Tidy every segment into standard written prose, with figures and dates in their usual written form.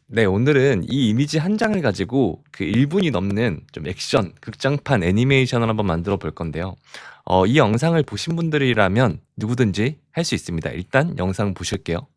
네, 오늘은 이 이미지 한 장을 가지고 그 1분이 넘는 좀 액션, 극장판 애니메이션을 한번 만들어 볼 건데요. 이 영상을 보신 분들이라면 누구든지 할 수 있습니다. 일단 영상 보실게요.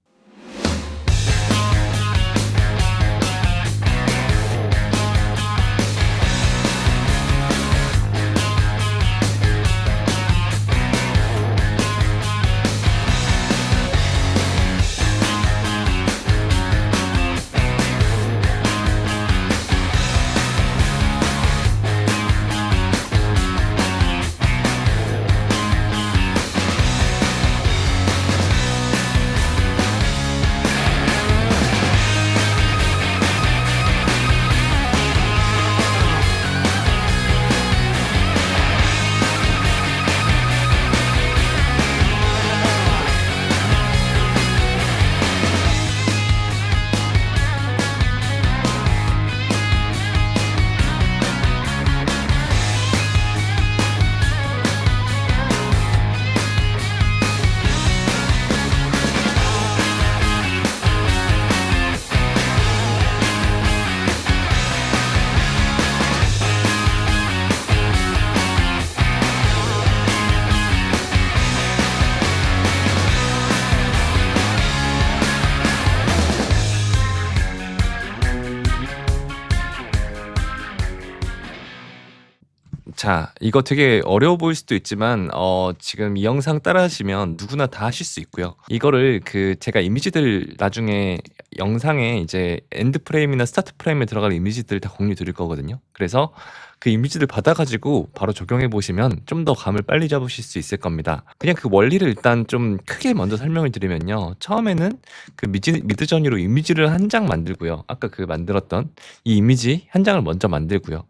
자, 이거 되게 어려워 보일 수도 있지만 지금 이 영상 따라하시면 누구나 다 하실 수 있고요. 이거를 제가 이미지들 나중에 영상에 이제 엔드 프레임이나 스타트 프레임에 들어갈 이미지들 다 공유 드릴 거거든요. 그래서 그 이미지들 받아 가지고 바로 적용해 보시면 좀 더 감을 빨리 잡으실 수 있을 겁니다. 그냥 그 원리를 일단 좀 크게 먼저 설명을 드리면요. 처음에는 미드저니로 이미지를 한 장 만들고요. 아까 만들었던 이 이미지 한 장을 먼저 만들고요.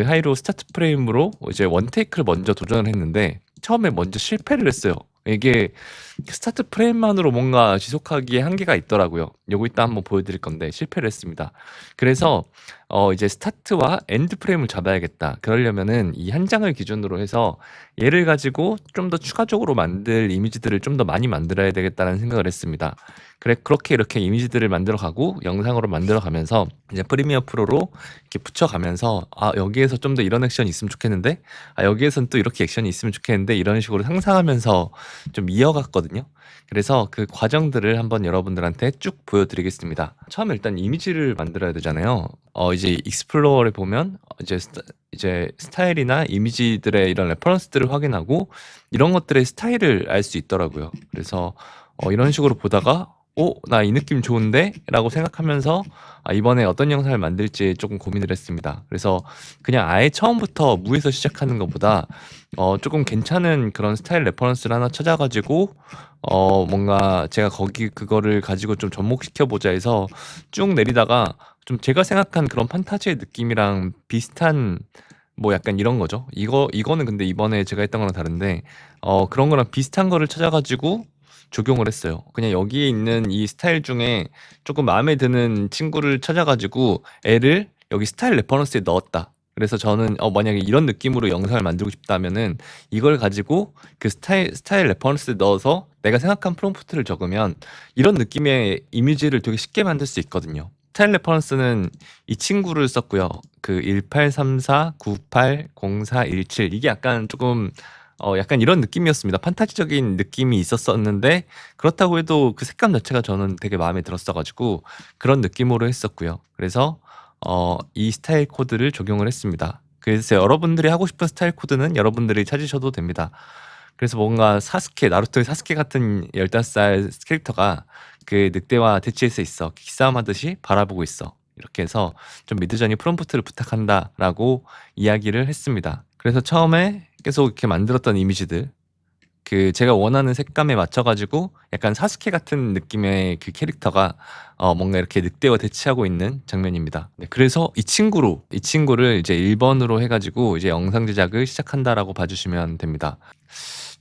하이로 스타트 프레임으로 이제 원 테이크를 먼저 도전을 했는데 처음에 먼저 실패를 했어요. 이게 스타트 프레임만으로 뭔가 지속하기에 한계가 있더라고요. 요거 이따 한번 보여드릴 건데 실패를 했습니다. 그래서 이제 스타트와 엔드 프레임을 잡아야겠다. 그러려면은 이 한 장을 기준으로 해서 얘를 가지고 좀 더 추가적으로 만들 이미지들을 좀 더 많이 만들어야 되겠다는 생각을 했습니다. 그렇게 이렇게 이미지들을 만들어 가고 영상으로 만들어 가면서 이제 프리미어 프로로 이렇게 붙여 가면서 여기에서 좀 더 이런 액션이 있으면 좋겠는데 여기에선 또 이렇게 액션이 있으면 좋겠는데 이런 식으로 상상하면서 좀 이어갔거든요. 그래서 그 과정들을 한번 여러분들한테 쭉 보여드리겠습니다. 처음에 일단 이미지를 만들어야 되잖아요. 이제 익스플로어를 보면 이제 스타일이나 이미지들의 이런 레퍼런스들을 확인하고 이런 것들의 스타일을 알 수 있더라고요. 그래서 이런 식으로 보다가 나 이 느낌 좋은데? 라고 생각하면서 이번에 어떤 영상을 만들지 조금 고민을 했습니다. 그래서 그냥 아예 처음부터 무에서 시작하는 것보다 조금 괜찮은 그런 스타일 레퍼런스를 하나 찾아가지고 뭔가 제가 그거를 가지고 좀 접목시켜 보자 해서 쭉 내리다가 좀 제가 생각한 그런 판타지의 느낌이랑 비슷한 뭐 약간 이런 거죠. 이거는 근데 이번에 제가 했던 거랑 다른데 그런 거랑 비슷한 거를 찾아가지고 적용을 했어요. 그냥 여기에 있는 이 스타일 중에 조금 마음에 드는 친구를 찾아가지고 애를 여기 스타일 레퍼런스에 넣었다. 그래서 저는 만약에 이런 느낌으로 영상을 만들고 싶다면은 이걸 가지고 그 스타일 레퍼런스에 넣어서 내가 생각한 프롬프트를 적으면 이런 느낌의 이미지를 되게 쉽게 만들 수 있거든요. 스타일 레퍼런스는 이 친구를 썼고요. 1834980417 이게 약간 조금 약간 이런 느낌이었습니다. 판타지적인 느낌이 있었었는데 그렇다고 해도 그 색감 자체가 저는 되게 마음에 들었어 가지고 그런 느낌으로 했었고요. 그래서 이 스타일 코드를 적용을 했습니다. 그래서 여러분들이 하고 싶은 스타일 코드는 여러분들이 찾으셔도 됩니다. 그래서 뭔가 나루토의 사스케 같은 15살 캐릭터가 그 늑대와 대치해서 있어. 기싸움하듯이 바라보고 있어. 이렇게 해서 좀 미드저니 프롬프트를 부탁한다라고 이야기를 했습니다. 그래서 처음에 계속 이렇게 만들었던 이미지들 제가 원하는 색감에 맞춰 가지고 약간 사스케 같은 느낌의 그 캐릭터가 뭔가 이렇게 늑대와 대치하고 있는 장면입니다. 네, 그래서 이 친구를 이제 1번으로 해 가지고 이제 영상 제작을 시작한다라고 봐 주시면 됩니다.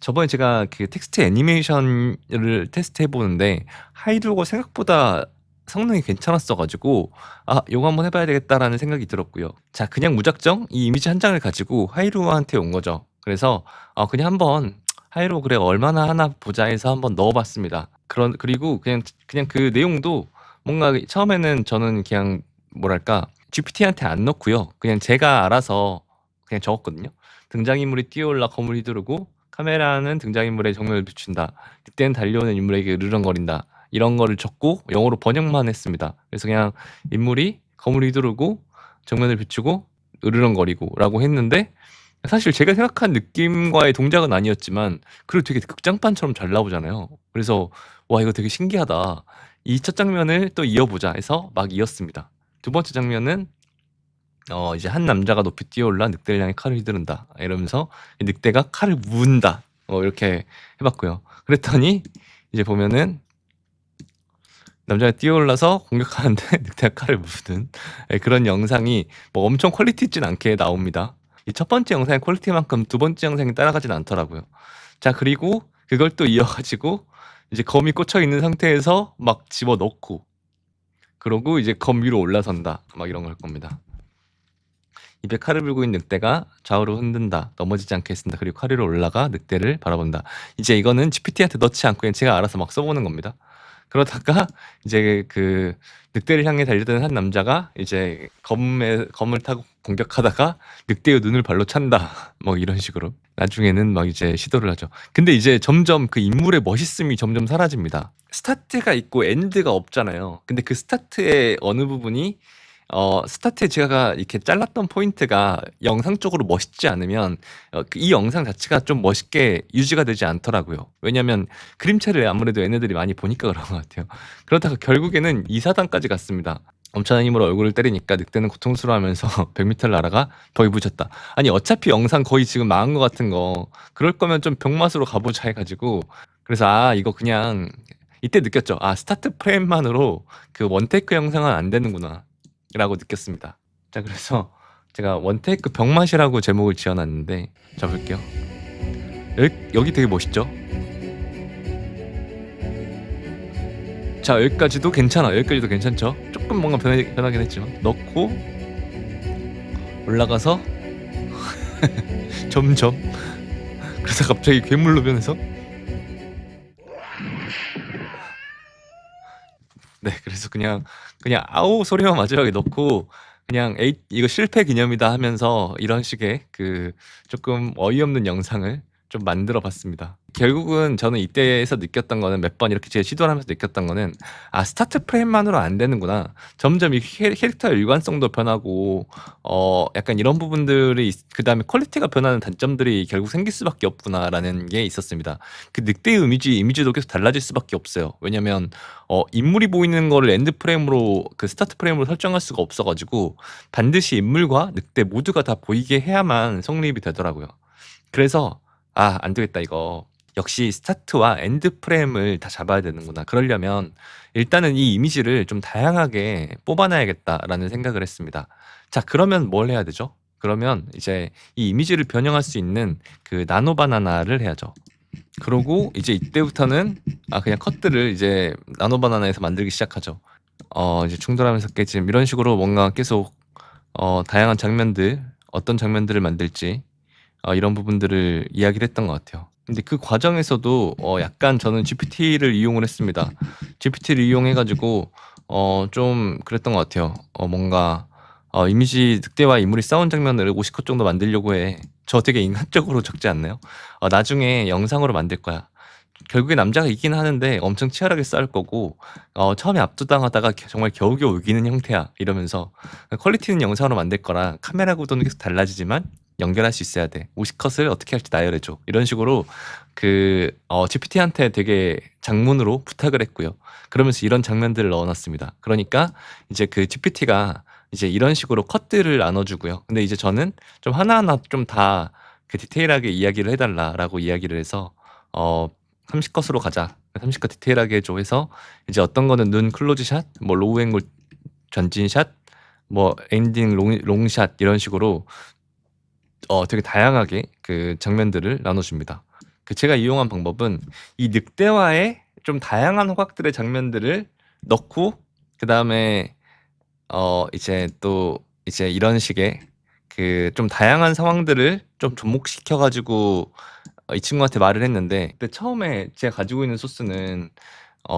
저번에 제가 텍스트 애니메이션을 테스트해 보는데 하이루가 생각보다 성능이 괜찮았어 가지고 요거 한번 해 봐야 되겠다라는 생각이 들었고요. 자, 그냥 무작정 이 이미지 한 장을 가지고 하이루한테 온 거죠. 그래서 그냥 한번 하이루 그래 얼마나 하나 보자 해서 한번 넣어 봤습니다. 그리고 그냥 그 내용도 뭔가 처음에는 저는 그냥 뭐랄까 GPT한테 안 넣고요. 그냥 제가 알아서 그냥 적었거든요. 등장인물이 뛰어올라 검을 휘두르고 카메라는 등장인물의 정면을 비춘다. 늑대는 달려오는 인물에게 으르렁거린다. 이런 거를 적고 영어로 번역만 했습니다. 그래서 그냥 인물이 검을 휘두르고 정면을 비추고 으르렁거리고라고 했는데 사실 제가 생각한 느낌과의 동작은 아니었지만 그래도 되게 극장판처럼 잘 나오잖아요. 그래서 '와 이거 되게 신기하다. 이 첫 장면을 또 이어보자.' 해서 막 이었습니다. 두 번째 장면은 이제 한 남자가 높이 뛰어올라 늑대를 향해 칼을 휘두른다. 이러면서 이 늑대가 칼을 문다. 이렇게 해 봤고요. 그랬더니 이제 보면은 남자가 뛰어올라서 공격하는데 늑대가 칼을 무는 그런 영상이 뭐 엄청 퀄리티 있진 않게 나옵니다. 이 첫 번째 영상의 퀄리티만큼 두 번째 영상이 따라가진 않더라고요. 자 그리고 그걸 또 이어 가지고 이제 검이 꽂혀 있는 상태에서 막 집어넣고 그러고 이제 검 위로 올라선다. 막 이런 걸 할 겁니다. 입에 칼을 불고 있는 늑대가 좌우로 흔든다. 넘어지지 않게 했습니다. 그리고 칼 위로 올라가 늑대를 바라본다. 이제 이거는 GPT한테 넣지 않고 그냥 제가 알아서 막 써보는 겁니다. 그러다가 이제 그 늑대를 향해 달려드는 한 남자가 이제 검을 타고 공격하다가 늑대의 눈을 발로 찬다. 뭐 이런 식으로. 나중에는 막 이제 시도를 하죠. 근데 이제 점점 그 인물의 멋있음이 점점 사라집니다. 스타트가 있고 엔드가 없잖아요. 근데 그 스타트의 어느 부분이 스타트에 제가 이렇게 잘랐던 포인트가 영상적으로 멋있지 않으면 이 영상 자체가 좀 멋있게 유지가 되지 않더라고요. 왜냐면 그림체를 아무래도 얘네들이 많이 보니까 그런 것 같아요. 그러다가 결국에는 이사단까지 갔습니다. 엄청난 힘으로 얼굴을 때리니까 늑대는 고통스러워하면서 100m를 날아가 벽에 부딪혔다. 아니 어차피 영상 거의 지금 망한 것 같은 거 그럴 거면 좀 병맛으로 가보자 해가지고 그래서 이거 그냥 이때 느꼈죠. 스타트 프레임만으로 그 원테이크 영상은 안 되는구나 라고 느꼈습니다. 자 그래서 제가 원테이크 병맛이라고 제목을 지어놨는데 자 볼게요. 여기 되게 멋있죠? 자 여기까지도 괜찮아. 여기까지도 괜찮죠? 조금 뭔가 변하긴 했지만 넣고 올라가서 점점 그래서 갑자기 괴물로 변해서 네 그래서 그냥 아우 소리만 마지막에 넣고 그냥 에잇 이거 실패 기념이다 하면서 이런 식의 그 조금 어이없는 영상을 좀 만들어 봤습니다. 결국은 저는 이때에서 느꼈던 거는 몇 번 이렇게 제가 시도를 하면서 느꼈던 거는 스타트 프레임만으로 안 되는구나. 점점 이 캐릭터의 일관성도 변하고 약간 이런 부분들이 그다음에 퀄리티가 변하는 단점들이 결국 생길 수밖에 없구나라는 게 있었습니다. 그 늑대의 이미지도 계속 달라질 수밖에 없어요. 왜냐면 인물이 보이는 거를 엔드 프레임으로 그 스타트 프레임으로 설정할 수가 없어 가지고 반드시 인물과 늑대 모두가 다 보이게 해야만 성립이 되더라고요. 그래서 안 되겠다 이거. 역시 스타트와 엔드 프레임을 다 잡아야 되는구나. 그러려면 일단은 이 이미지를 좀 다양하게 뽑아놔야겠다라는 생각을 했습니다. 자 그러면 뭘 해야 되죠? 그러면 이제 이 이미지를 변형할 수 있는 그 나노 바나나를 해야죠. 그러고 이제 이때부터는 그냥 컷들을 이제 나노 바나나에서 만들기 시작하죠. 이제 충돌하면서 깨짐 이런 식으로 뭔가 계속 다양한 장면들 어떤 장면들을 만들지 이런 부분들을 이야기를 했던 것 같아요. 근데 그 과정에서도 약간 저는 GPT를 이용을 했습니다. GPT를 이용해 가지고 좀 그랬던 것 같아요. 뭔가 이미지 늑대와 인물이 싸운 장면을 50컷 정도 만들려고 해. 저 되게 인간적으로 적지 않나요? 나중에 영상으로 만들 거야. 결국에 남자가 이기긴 하는데 엄청 치열하게 싸울 거고 처음에 압도당하다가 정말 겨우겨우 이기는 형태야 이러면서 퀄리티는 영상으로 만들 거라 카메라 구도는 계속 달라지지만 연결할 수 있어야 돼. 50컷을 어떻게 할지 나열해줘. 이런 식으로 GPT한테 되게 장문으로 부탁을 했고요. 그러면서 이런 장면들을 넣어놨습니다. 그러니까 이제 그 GPT가 이제 이런 식으로 컷들을 나눠주고요. 근데 이제 저는 좀 하나하나 좀 다 그 디테일하게 이야기를 해달라라고 이야기를 해서 30컷으로 가자. 30컷 디테일하게 해줘 해서 이제 어떤 거는 눈 클로즈샷, 뭐 로우 앵글 전진샷, 뭐 엔딩 롱샷 이런 식으로 되게 다양하게 그 장면들을 나눠줍니다. 그 제가 이용한 방법은 이 늑대와의 좀 다양한 호각들의 장면들을 넣고 그 다음에 이제 또 이제 이런 식의 그 좀 다양한 상황들을 좀 접목시켜 가지고 이 친구한테 말을 했는데 근데 처음에 제가 가지고 있는 소스는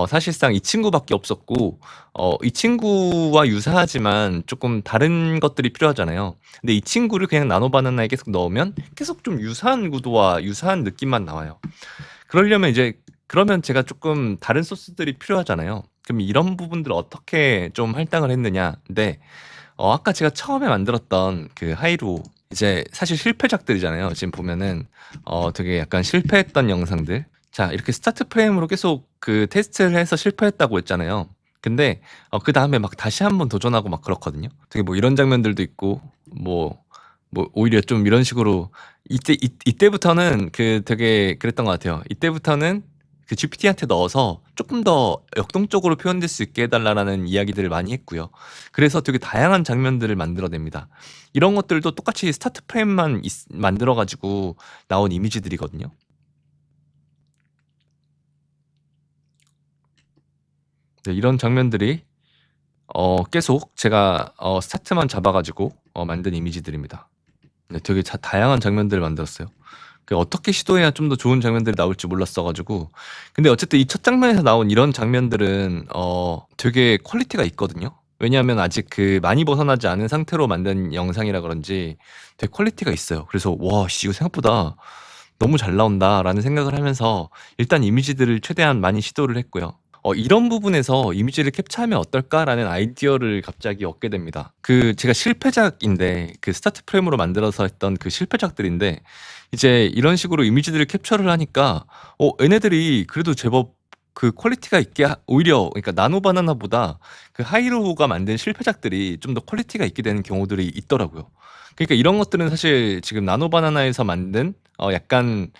사실상 이 친구밖에 없었고 이 친구와 유사하지만 조금 다른 것들이 필요하잖아요. 근데 이 친구를 그냥 나노 바나나에 계속 넣으면 계속 좀 유사한 구도와 유사한 느낌만 나와요. 그러려면 이제 그러면 제가 조금 다른 소스들이 필요하잖아요. 그럼 이런 부분들을 어떻게 좀 할당을 했느냐인데 아까 제가 처음에 만들었던 그 하이루 이제 사실 실패작들이잖아요. 지금 보면은 되게 약간 실패했던 영상들. 자, 이렇게 스타트 프레임으로 계속 그 테스트를 해서 실패했다고 했잖아요. 근데 그다음에 막 다시 한번 도전하고 막 그렇거든요. 되게 뭐 이런 장면들도 있고 뭐 오히려 좀 이런 식으로 이때부터는 그 되게 그랬던 것 같아요. 이때부터는 그 GPT한테 넣어서 조금 더 역동적으로 표현될 수 있게 해달라는 이야기들을 많이 했고요. 그래서 되게 다양한 장면들을 만들어냅니다. 이런 것들도 똑같이 스타트 프레임만 만들어가지고 나온 이미지들이거든요. 네, 이런 장면들이 계속 제가 스타트만 잡아가지고 만든 이미지들입니다. 네, 되게 다양한 장면들을 만들었어요. 어떻게 시도해야 좀 더 좋은 장면들이 나올지 몰랐어가지고. 근데 어쨌든 이 첫 장면에서 나온 이런 장면들은 되게 퀄리티가 있거든요. 왜냐하면 아직 그 많이 벗어나지 않은 상태로 만든 영상이라 그런지 되게 퀄리티가 있어요. 그래서 와, 씨, 이거 생각보다 너무 잘 나온다라는 생각을 하면서 일단 이미지들을 최대한 많이 시도를 했고요. 이런 부분에서 이미지를 캡처하면 어떨까라는 아이디어를 갑자기 얻게 됩니다. 그 제가 실패작인데 그 스타트 프레임으로 만들어서 했던 그 실패작들인데 이제 이런 식으로 이미지들을 캡처를 하니까 얘네들이 그래도 제법 그 퀄리티가 있게 오히려 그러니까 나노 바나나보다 그 하이로우가 만든 실패작들이 좀 더 퀄리티가 있게 되는 경우들이 있더라고요. 그러니까 이런 것들은 사실 지금 나노 바나나에서 만든 약간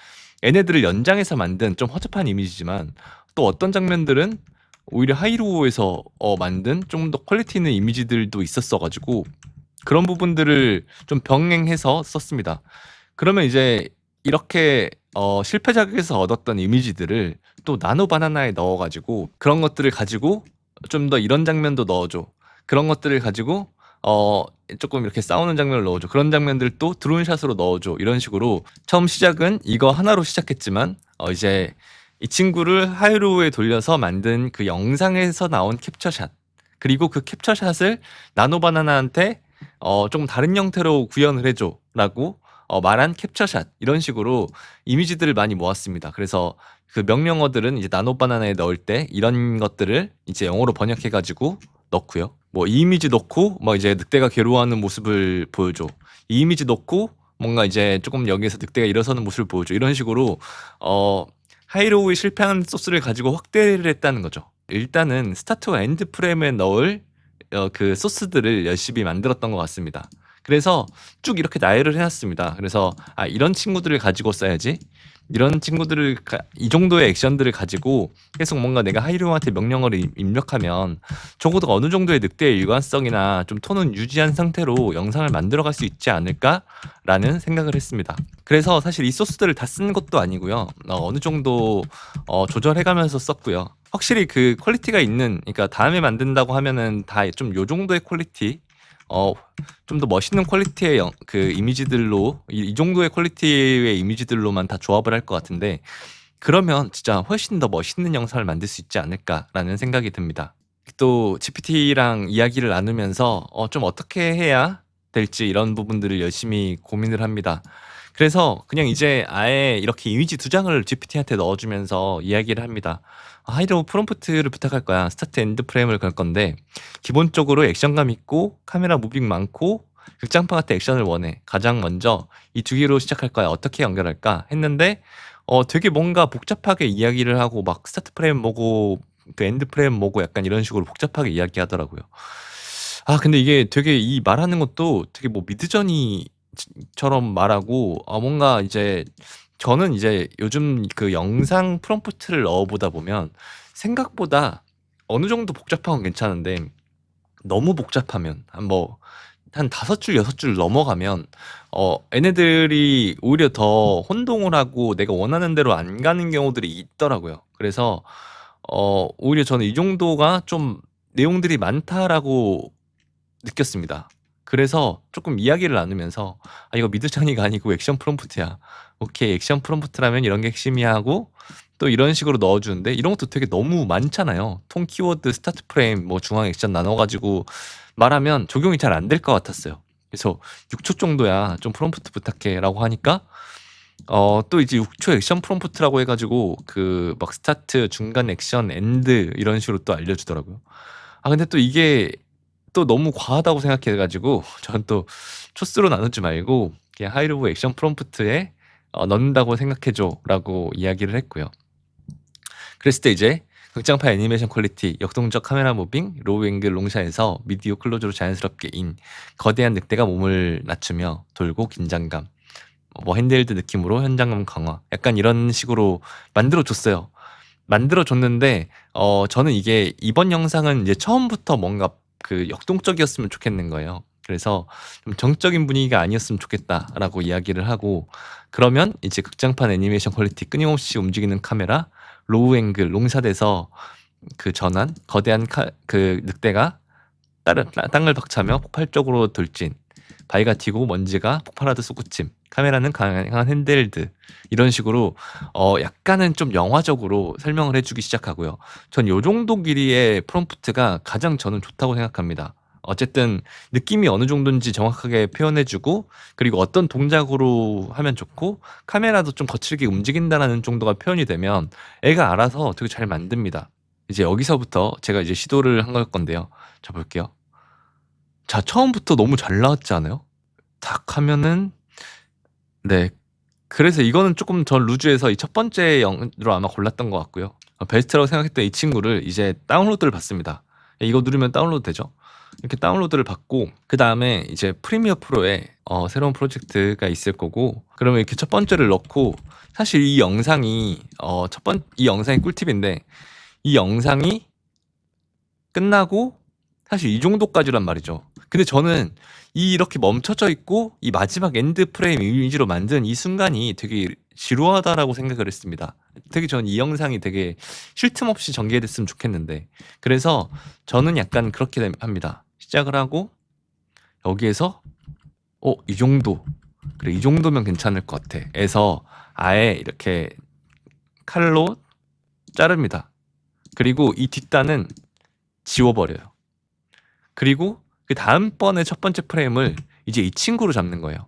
얘네들을 연장해서 만든 좀 허접한 이미지지만 또 어떤 장면들은 오히려 하이로우에서 만든 좀 더 퀄리티 있는 이미지들도 있었어 가지고 그런 부분들을 좀 병행해서 썼습니다. 그러면 이제 이렇게 실패작에서 얻었던 이미지들을 또 나노 바나나에 넣어 가지고 그런 것들을 가지고 좀 더 이런 장면도 넣어 줘. 그런 것들을 가지고 조금 이렇게 싸우는 장면을 넣어 줘. 그런 장면들 또 드론샷으로 넣어 줘. 이런 식으로 처음 시작은 이거 하나로 시작했지만 이제 이 친구를 하이로우에 돌려서 만든 그 영상에서 나온 캡처샷. 그리고 그 캡처샷을 나노 바나나한테 "좀 다른 형태로 구현을 해 줘."라고 말한 캡처샷. 이런 식으로 이미지들을 많이 모았습니다. 그래서 그 명령어들은 이제 나노 바나나에 넣을 때 이런 것들을 이제 영어로 번역해 가지고 넣고요. 뭐 이 이미지 넣고 뭐 이제 늑대가 괴로워하는 모습을 보여줘. 이 이미지 넣고 뭔가 이제 조금 여기에서 늑대가 일어서는 모습을 보여줘. 이런 식으로 어 하이로우의 실패한 소스를 가지고 확대를 했다는 거죠. 일단은 스타트와 엔드 프레임에 넣을 그 소스들을 열심히 만들었던 것 같습니다. 그래서 쭉 이렇게 나열을 해 놨습니다. 그래서 '아, 이런 친구들을 가지고 써야지. 이런 친구들을 이 정도의 액션들을 가지고 계속 뭔가 내가 하이로우한테 명령어를 입력하면 적어도 어느 정도의 늑대의 일관성이나 좀 톤은 유지한 상태로 영상을 만들어갈 수 있지 않을까?'라는 생각을 했습니다. 그래서 사실 이 소스들을 다 쓴 것도 아니고요. 어느 정도 조절해 가면서 썼고요. 확실히 그 퀄리티가 있는, 그러니까 다음에 만든다고 하면은 다 좀 요 정도의 퀄리티, 좀 더 멋있는 퀄리티의 그 이미지들로 이 정도의 퀄리티의 이미지들로만 다 조합을 할 것 같은데, 그러면 진짜 훨씬 더 멋있는 영상을 만들 수 있지 않을까라는 생각이 듭니다. 또 GPT랑 이야기를 나누면서 좀 어떻게 해야 될지 이런 부분들을 열심히 고민을 합니다. 그래서 그냥 이제 아예 이렇게 이미지 두 장을 GPT한테 넣어주면서 이야기를 합니다. 하이로 프롬프트를 부탁할 거야. 스타트 엔드 프레임을 걸 건데 기본적으로 액션감 있고 카메라 무빙 많고 극장판 같은 액션을 원해. 가장 먼저 이 두 개로 시작할 거야. 어떻게 연결할까? 했는데 되게 뭔가 복잡하게 이야기를 하고 막 스타트 프레임 뭐고 그 엔드 프레임 뭐고 약간 이런 식으로 복잡하게 이야기하더라고요. 근데 이게 되게 이 말하는 것도 되게 뭐 미드저니 처럼 말하고 뭔가 이제 저는 이제 요즘 그 영상 프롬프트를 넣어 보다 보면 생각보다 어느 정도 복잡한 건 괜찮은데 너무 복잡하면 한 5줄 6줄 넘어가면 얘네들이 오히려 더 혼동을 하고 내가 원하는 대로 안 가는 경우들이 있더라고요. 그래서 오히려 저는 이 정도가 좀 '내용들이 많다.'라고 느꼈습니다. 그래서 조금 이야기를 나누면서 이거 미드저니가 아니고 액션 프롬프트야. 오케이, 액션 프롬프트라면 이런 게 핵심이야." 하고 또 이런 식으로 넣어 주는데 이런 것도 되게 너무 많잖아요. 통 키워드 스타트 프레임 뭐 중앙 액션 나눠 가지고 말하면 적용이 잘 안 될 것 같았어요. 그래서 "6초 정도야. 좀 프롬프트 부탁해."라고 하니까 또 이제 6초 액션 프롬프트라고 해 가지고 그 막 스타트, 중간 액션, 엔드 이런 식으로 또 알려 주더라고요. 근데 또 이게 또 너무 과하다고 생각해 가지고 저는 또 초수로 나누지 말고 그냥 하이로브 액션 프롬프트에 "넣는다고 생각해 줘."라고 이야기를 했고요. 그랬을 때 이제 극장판 애니메이션 퀄리티, 역동적 카메라 무빙, 로우 앵글 롱샷에서 미디어 클로즈로 자연스럽게 인, 거대한 늑대가 몸을 낮추며 돌고 긴장감, 뭐 핸드헬드 느낌으로 현장감 강화, 약간 이런 식으로 만들어 줬어요. 만들어 줬는데 저는 이게 이번 영상은 이제 처음부터 뭔가 그 역동적이었으면 좋겠는 거예요. 그래서 좀 '정적인 분위기가 아니었으면 좋겠다.'라고 이야기를 하고, 그러면 이제 극장판 애니메이션 퀄리티, 끊임없이 움직이는 카메라, 로우 앵글 롱샷에서 그 전환, 거대한 그 늑대가 땅을 박차며 폭발적으로 돌진, 바위가 튀고 먼지가 폭발하듯 솟구침, 카메라는 강한 핸드헬드, 이런 식으로 약간은 좀 영화적으로 설명을 해 주기 시작하고요. 전 요 정도 길이의 프롬프트가 가장 저는 좋다고 생각합니다. 어쨌든 느낌이 어느 정도인지 정확하게 표현해 주고, 그리고 어떤 동작으로 하면 좋고 카메라도 좀 거칠게 움직인다라는 정도가 표현이 되면 애가 알아서 되게 잘 만듭니다. 이제 여기서부터 제가 이제 시도를 한 걸 건데요. 자, 볼게요. 자, 처음부터 너무 잘 나왔지 않아요? 탁 하면은, 네. 그래서 이거는 쪼끔 전 루즈해서 이 첫 번째 영으로 아마 골랐던 것 같고요. 베스트라고 생각했던 이 친구를 이제 다운로드를 받습니다. 이거 누르면 다운로드 되죠. 이렇게 다운로드를 받고 그다음에 이제 프리미어 프로에 새로운 프로젝트가 있을 거고, 그러면 이렇게 첫 번째를 넣고, 사실 이 영상이 이 영상이 꿀팁인데, 이 영상이 끝나고 사실 이 정도까지란 말이죠. 근데 저는 이렇게 멈춰져 있고 이 마지막 엔드 프레임 이미지로 만든 이 순간이 되게 지루하다라고 생각을 했습니다. 되게 저는 이 영상이 되게 쉴 틈 없이 전개됐으면 좋겠는데, 그래서 저는 약간 그렇게 합니다. 시작을 하고 여기에서 이 정도, 그래 이 정도면 괜찮을 것 같아 에서 아예 이렇게 칼로 자릅니다. 그리고 이 뒷단은 지워버려요. 그리고 그 다음번에 첫 번째 프레임을 이제 이 친구로 잡는 거예요.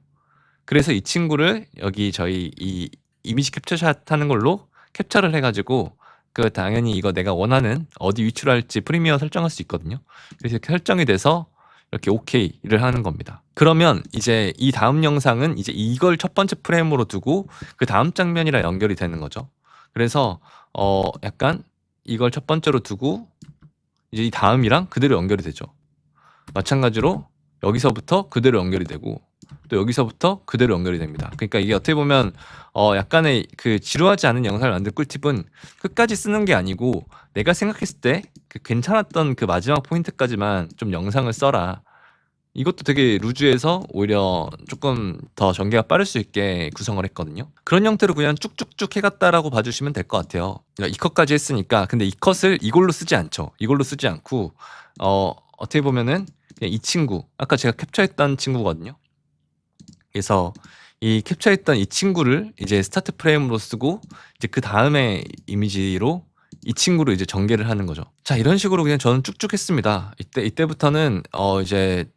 그래서 이 친구를 여기 저희 이 이미지 캡처샷 하는 걸로 캡처를 해 가지고, 그 당연히 이거 내가 원하는 어디 위치로 할지 프리미어 설정할 수 있거든요. 그래서 이렇게 설정이 돼서 이렇게 오케이를 하는 겁니다. 그러면 이제 이 다음 영상은 이제 이걸 첫 번째 프레임으로 두고 그 다음 장면이랑 연결이 되는 거죠. 그래서 약간 이걸 첫 번째로 두고 이제 이 다음이랑 그대로 연결이 되죠. 마찬가지로 여기서부터 그대로 연결이 되고 또 여기서부터 그대로 연결이 됩니다. 그러니까 이게 어떻게 보면 약간의 그 지루하지 않은 영상을 만들 꿀팁은 끝까지 쓰는 게 아니고, 내가 생각했을 때 그 괜찮았던 그 마지막 포인트까지만 좀 영상을 써라. 이것도 되게 루즈해서 오히려 조금 더 전개가 빠를 수 있게 구성을 했거든요. 그런 형태로 그냥 쭉쭉쭉 해갔다라고 봐주시면 될 것 같아요. 그러니까 이 컷까지 했으니까. 근데 이 컷을 이걸로 쓰지 않죠. 이걸로 쓰지 않고 어떻게 보면은 그냥 이 친구, 아까 제가 캡처했던 친구거든요. 그래서 이 캡처했던 이 친구를 이제 스타트 프레임으로 쓰고 이제 그 다음에 이미지로 이 친구를 이제 전개를 하는 거죠. 자, 이런 식으로 그냥 저는 쭉쭉 했습니다. 이때부터는 이제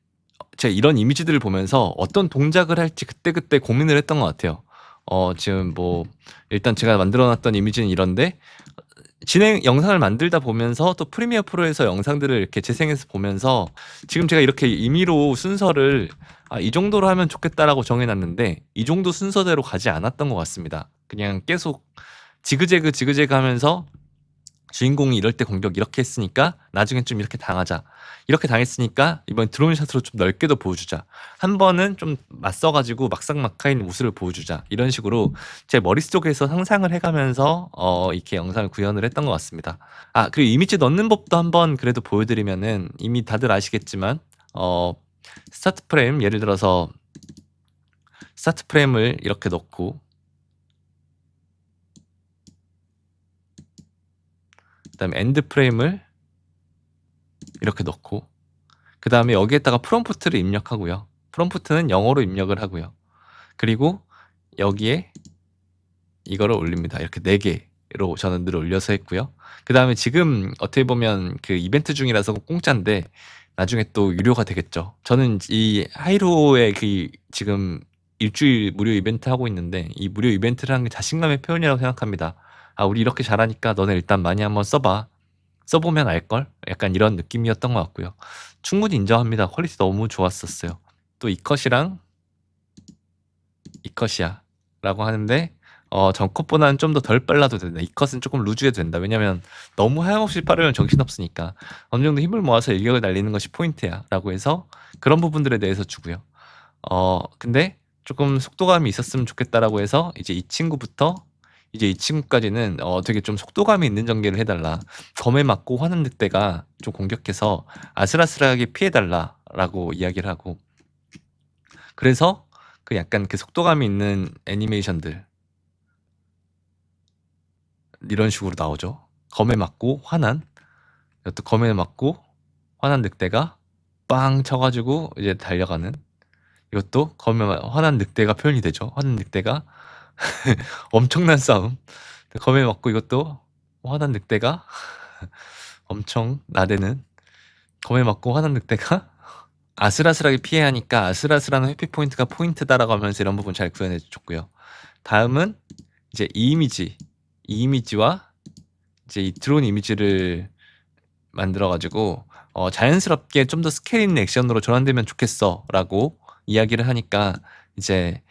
제가 이런 이미지들을 보면서 어떤 동작을 할지 그때그때 고민을 했던 것 같아요. 지금 뭐 일단 제가 만들어 놨던 이미지는 이런데, 진행 영상을 만들다 보면서 또 프리미어 프로에서 영상들을 이렇게 재생해서 보면서 지금 제가 이렇게 임의로 순서를 이 정도로 하면 좋겠다라고 정해 놨는데 이 정도 순서대로 가지 않았던 것 같습니다. 그냥 계속 지그재그 하면서 주인공이 이럴 때 공격 이렇게 했으니까 나중엔 좀 이렇게 당하자. 이렇게 당했으니까 이번 드론샷으로 좀 넓게도 보여주자. 한 번은 좀 맞서 가지고 막상막하인 모습을 보여주자. 이런 식으로 제 머릿속에서 상상을 해 가면서 이렇게 영상을 구현을 했던 것 같습니다. 그리고 이미지 넣는 법도 한번 그래도 보여 드리면은, 이미 다들 아시겠지만 스타트 프레임, 예를 들어서 스타트 프레임을 이렇게 넣고 그다음에 엔드 프레임을 이렇게 넣고 그다음에 여기에다가 프롬프트를 입력하고요. 프롬프트는 영어로 입력을 하고요. 그리고 여기에 이거를 올립니다. 이렇게 4개. 로 저는 늘 올려서 했고요. 그다음에 지금 어떻게 보면 그 이벤트 중이라서 공짜인데 나중에 또 유료가 되겠죠. 저는 이 하이로의 그 지금 일주일 무료 이벤트 하고 있는데 이 무료 이벤트를 하는 게 자신감의 표현이라고 생각합니다. 아, 우리 이렇게 잘하니까 너네 일단 많이 한번 써봐. 써보면 알걸? 약간 이런 느낌이었던 것 같고요. 충분히 인정합니다. 퀄리티 너무 좋았었어요. 또 이컷이랑 이컷이야 라고 하는데 전 컷보다는 좀 더 덜 빨라도 된다. 이컷은 조금 루즈해도 된다. 왜냐면 너무 하염없이 빠르면 정신없으니까 어느 정도 힘을 모아서 일격을 날리는 것이 포인트야 라고 해서 그런 부분들에 대해서 주고요. 근데 조금 속도감이 있었으면 좋겠다라고 해서 이제 이 친구부터 이제 이 친구까지는 되게 좀 속도감이 있는 전개를 해달라. 검에 맞고 화는 늑대가 좀 공격해서 아슬아슬하게 피해달라라고 이야기를 하고 그래서 그 약간 그 속도감이 있는 애니메이션들 이런 식으로 나오죠. 검에 맞고 화난 이것도 검에 맞고 화난 늑대가 빵 쳐가지고 이제 달려가는 이것도 검에 화난 늑대가 표현이 되죠. 화난 늑대가 엄청난 싸움 검에 맞고 이것도 화난 늑대가 엄청 나대는 검에 맞고 화난 늑대가 아슬아슬하게 피해야 하니까 아슬아슬한 회피 포인트가 포인트다라고 하면서 이런 부분 잘 구현해 줬고요. 다음은 이제 이 이미지와 이제 이 드론 이미지를 만들어 가지고 자연스럽게 좀 더 스케일 있는 액션으로 전환되면 좋겠어라고 이야기를 하니까 이제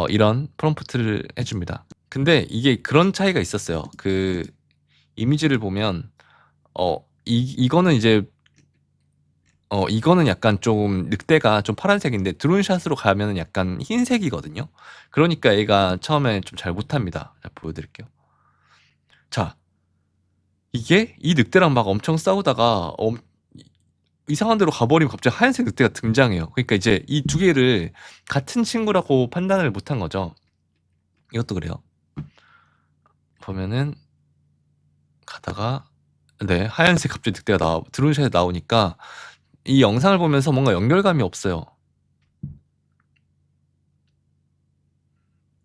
이런 프롬프트를 해줍니다. 근데 이게 그런 차이가 있었어요. 그 이미지를 보면 이거는 이제 이거는 약간 좀 늑대가 좀 파란색인데 드론샷으로 가면은 약간 흰색이거든요. 그러니까 얘가 처음에 좀 잘 못합니다. 자, 보여드릴게요. 자, 이게 이 늑대랑 막 엄청 싸우다가 이상한 데로 가버리면 갑자기 하얀색 늑대가 등장해요. 그러니까 이제 이 두 개를 같은 친구라고 판단을 못한 거죠. 이것도 그래요. 보면은 가다가 네, 하얀색 갑자기 늑대가 드론샷에 나오니까 이 영상을 보면서 뭔가 연결감이 없어요.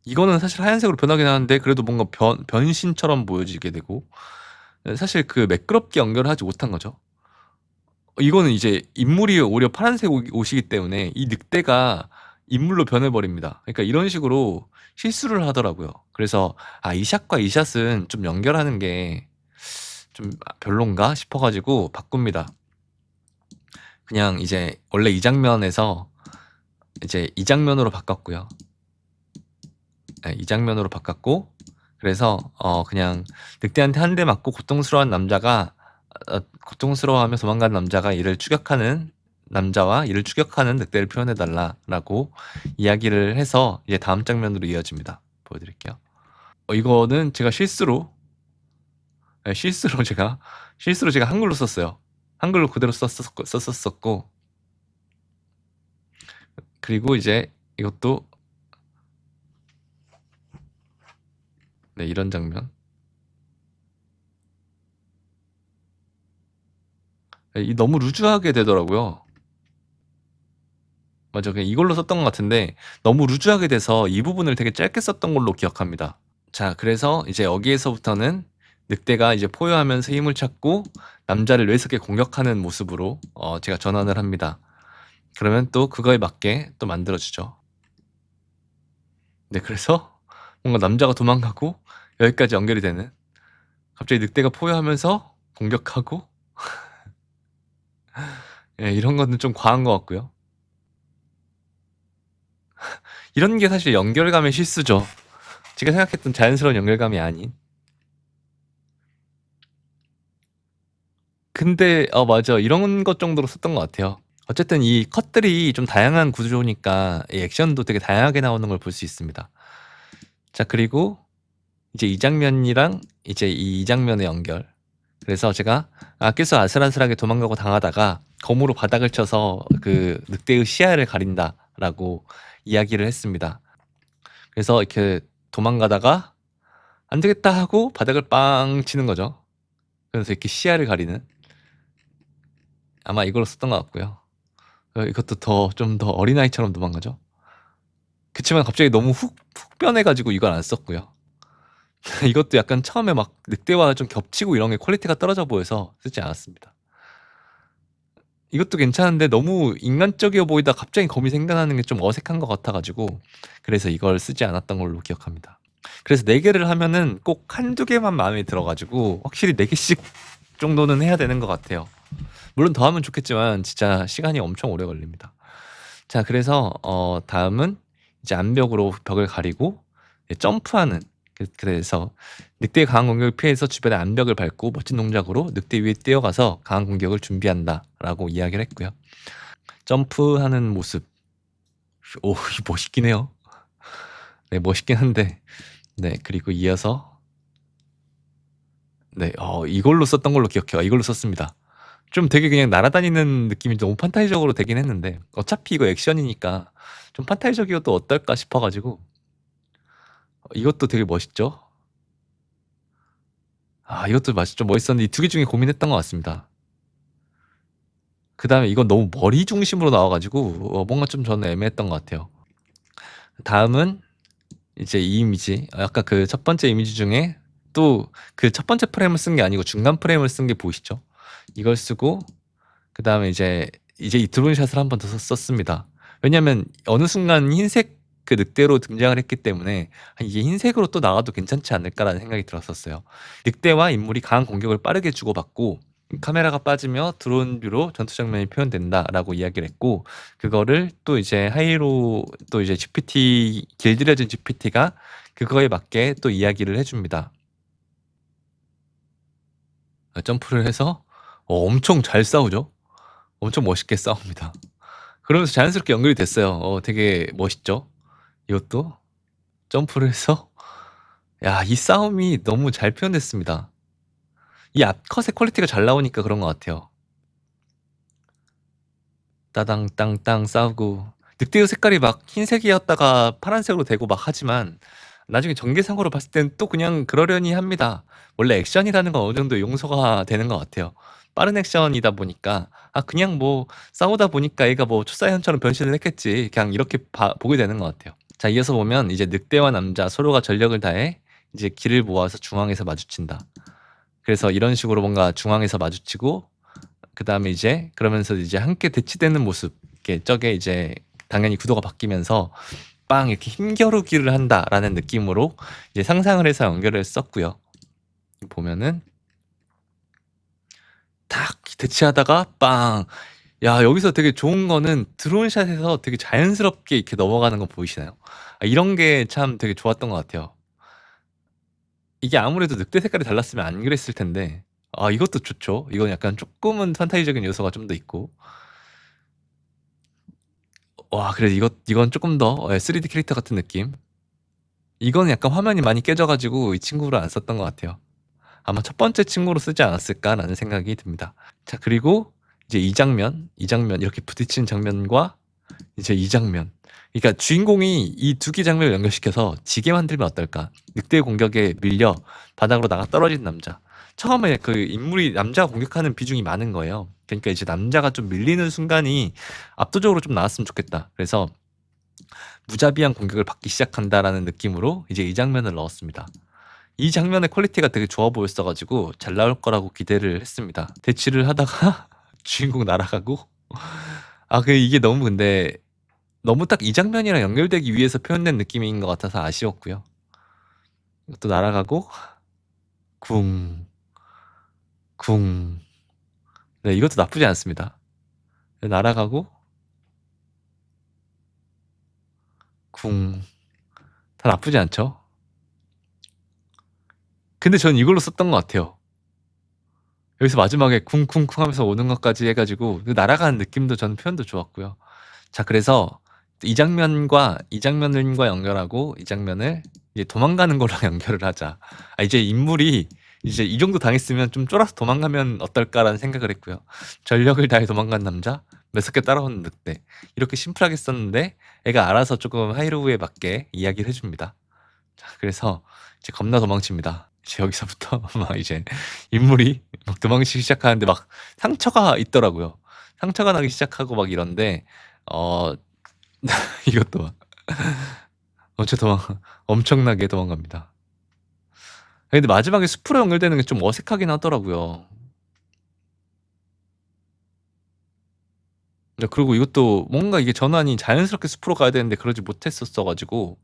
이거는 사실 하얀색으로 변하긴 하는데 그래도 뭔가 변신처럼 보여지게 되고 사실 그 매끄럽게 연결을 하지 못한 거죠. 이거는 이제 인물이 오히려 파란색 옷이기 때문에 이 늑대가 인물로 변해버립니다. 그러니까 이런 식으로 실수를 하더라고요. 그래서 이 샷과 이 샷은 좀 연결하는 게 좀 별론가 싶어가지고 바꿉니다. 그냥 이제 원래 이 장면에서 이제 이 장면으로 바꿨고요. 네, 이 장면으로 바꿨고 그래서 그냥 늑대한테 한 대 맞고 고통스러워한 남자가 고통스러워하며 도망가는 남자가 이를 추격하는 남자와 이를 추격하는 늑대를 표현해달라라고 이야기를 해서 이제 다음 장면으로 이어집니다. 보여드릴게요. 이거는 제가 실수로 네, 실수로 제가 한글로 썼어요. 한글로 그대로 썼었고 그리고 이제 이것도 네, 이런 장면. 너무 루즈하게 되더라고요. 맞아, 그냥 이걸로 썼던 것 같은데 너무 루즈하게 돼서 이 부분을 되게 짧게 썼던 걸로 기억합니다. 자, 그래서 이제 여기에서부터는 늑대가 이제 포효하면서 힘을 찾고 남자를 뇌석에 공격하는 모습으로 제가 전환을 합니다. 그러면 또 그거에 맞게 또 만들어주죠. 네, 그래서 뭔가 남자가 도망가고 여기까지 연결이 되는 갑자기 늑대가 포효하면서 공격하고 예, 이런 거는 좀 과한 것 같고요. 이런 게 사실 연결감의 실수죠. 제가 생각했던 자연스러운 연결감이 아닌. 근데 맞아, 이런 것 정도로 썼던 것 같아요. 어쨌든 이 컷들이 좀 다양한 구조니까 이 액션도 되게 다양하게 나오는 걸 볼 수 있습니다. 자, 그리고 이제 이 장면이랑 이제 이 장면의 연결. 그래서 제가 계속 아슬아슬하게 도망가고 당하다가 검으로 바닥을 쳐서 그 늑대의 시야를 가린다라고 이야기를 했습니다. 그래서 이렇게 도망가다가 안 되겠다 하고 바닥을 빵 치는 거죠. 그래서 이렇게 시야를 가리는 아마 이걸로 썼던 것 같고요. 이것도 좀 더 어린아이처럼 도망가죠. 그치만 갑자기 너무 훅 변해가지고 이걸 안 썼고요. 이것도 약간 처음에 막 늑대와 좀 겹치고 이런 게 퀄리티가 떨어져 보여서 쓰지 않았습니다. 이것도 괜찮은데 너무 인간적이어 보이다 갑자기 검이 생겨나는 게 좀 어색한 것 같아 가지고 그래서 이걸 쓰지 않았던 걸로 기억합니다. 그래서 4 개를 하면은 꼭 한두 개만 마음에 들어 가지고 확실히 4 개씩 정도는 해야 되는 것 같아요. 물론 더 하면 좋겠지만 진짜 시간이 엄청 오래 걸립니다. 자, 그래서 다음은 이제 암벽으로 벽을 가리고 점프하는, 그래서 늑대의 강한 공격을 피해서 주변의 암벽을 밟고 멋진 동작으로 늑대 위에 뛰어가서 강한 공격을 준비한다라고 이야기를 했고요. 점프하는 모습, 오, 멋있긴 해요. 네, 멋있긴 한데, 네, 그리고 이어서 네, 이걸로 썼던 걸로 기억해요. 이걸로 썼습니다. 좀 되게 그냥 날아다니는 느낌이 너무 판타지적으로 되긴 했는데 어차피 이거 액션이니까 좀 판타지적이어도 어떨까 싶어 가지고 이것도 되게 멋있죠. 이것도 좀 멋있었는데 이 2개 중에 고민했던 것 같습니다. 그다음에 이건 너무 머리 중심으로 나와 가지고 뭔가 좀 저는 애매했던 것 같아요. 다음은 이제 이 이미지, 아까 그 첫 번째 이미지 중에 또 그 첫 번째 프레임을 쓴 게 아니고 중간 프레임을 쓴 게 보이시죠? 이걸 쓰고 그다음에 이제 이 드론샷을 한 번 더 썼습니다. 왜냐면 어느 순간 흰색 그 늑대로 등장을 했기 때문에 '이게 흰색으로 또 나와도 괜찮지 않을까.'라는 생각이 들었었어요. 늑대와 인물이 강한 공격을 빠르게 주고받고 카메라가 빠지며 드론 뷰로 전투 장면이 표현된다라고 이야기를 했고, 그거를 또 이제 하이로 또 이제 GPT, 길들여진 GPT가 그거에 맞게 또 이야기를 해 줍니다. 점프를 해서 엄청 잘 싸우죠. 엄청 멋있게 싸웁니다. 그러면서 자연스럽게 연결이 됐어요. 되게 멋있죠? 이것도 점프를 해서 야, 이 싸움이 너무 잘 표현됐습니다. 이 앞컷의 퀄리티가 잘 나오니까 그런 것 같아요. 따당 땅땅 싸우고 늑대의 색깔이 막 흰색이었다가 파란색으로 되고 막 하지만 나중에 전개상으로 봤을 땐 또 그냥 그러려니 합니다. 원래 액션이라는 건 어느 정도 용서가 되는 것 같아요. 빠른 액션이다 보니까 그냥 뭐 싸우다 보니까 얘가 뭐 초사현처럼 변신을 했겠지, 그냥 이렇게 보게 되는 것 같아요. 자, 이어서 보면 이제 늑대와 남자 서로가 전력을 다해 이제 길을 모아서 중앙에서 마주친다. 그래서 이런 식으로 뭔가 중앙에서 마주치고 그다음에 이제 그러면서 이제 함께 대치되는 모습, 이렇게 저게 이제 당연히 구도가 바뀌면서 빵 이렇게 힘겨루기를 한다라는 느낌으로 이제 상상을 해서 연결을 썼고요. 보면은 탁 대치하다가 빵. 야, 여기서 되게 좋은 거는 드론샷에서 되게 자연스럽게 이렇게 넘어가는 거 보이시나요? 이런 게 참 되게 좋았던 것 같아요. 이게 아무래도 늑대 색깔이 달랐으면 안 그랬을 텐데 이것도 좋죠. 이건 약간 쪼끔은 판타지적인 요소가 좀 더 있고. 와, 그래 이건 쪼끔 더 3D 캐릭터 같은 느낌. 이거는 약간 화면이 많이 깨져 가지고 이 친구를 안 썼던 것 같아요. 아마 '첫 번째 친구로 쓰지 않았을까.'라는 생각이 듭니다. 자, 그리고 이제 이 장면 이렇게 부딪히는 장면과 이제 이 장면. 그러니까 주인공이 이 2개 장면을 연결시켜서 지게 만들면 어떨까? 늑대의 공격에 밀려 바닥으로 나가 떨어진 남자. 처음에 그 인물이 남자가 공격하는 비중이 많은 거예요. 그러니까 이제 남자가 좀 밀리는 순간이 압도적으로 좀 나왔으면 좋겠다. 그래서 '무자비한 공격을 받기 시작한다.'라는 느낌으로 이제 이 장면을 넣었습니다. 이 장면의 퀄리티가 되게 좋아 보였어 가지고 잘 나올 거라고 기대를 했습니다. 대치를 하다가 주인공 날아가고 이게 너무 근데 너무 딱 이 장면이랑 연결되기 위해서 표현된 느낌인 것 같아서 아쉬웠고요. 이것도 날아가고 쿵, 쿵. 네, 이것도 나쁘지 않습니다. 날아가고 쿵. 다 나쁘지 않죠? 근데 전 이걸로 썼던 것 같아요. 여기서 마지막에 쿵쿵쿵 하면서 오는 것까지 해 가지고 그 날아가는 느낌도 저는 표현도 좋았고요. 자, 그래서 이 장면과 연결하고 이 장면을 이제 도망가는 거랑 연결을 하자. 이제 인물이 이제 이 정도 당했으면 좀 쫄아서 도망가면 어떨까라는 생각을 했고요. 전력을 다해 도망간 남자, 매섭게 따라오는 늑대. 이렇게 심플하게 썼는데 애가 알아서 조금 하이로우에 맞게 이야기를 해 줍니다. 자, 그래서 이제 겁나 도망칩니다. 이제 여기서부터 막 이제 인물이 막 도망치기 시작하는데 막 상처가 있더라고요. 상처가 나기 시작하고 막 이런데 어 이것도 막 엄청나게 도망갑니다. 근데 마지막에 숲으로 연결되는 게 좀 어색하긴 하더라고요. 네, 그리고 이것도 뭔가 이게 전환이 자연스럽게 숲으로 가야 되는데 그러지 못했었어 가지고,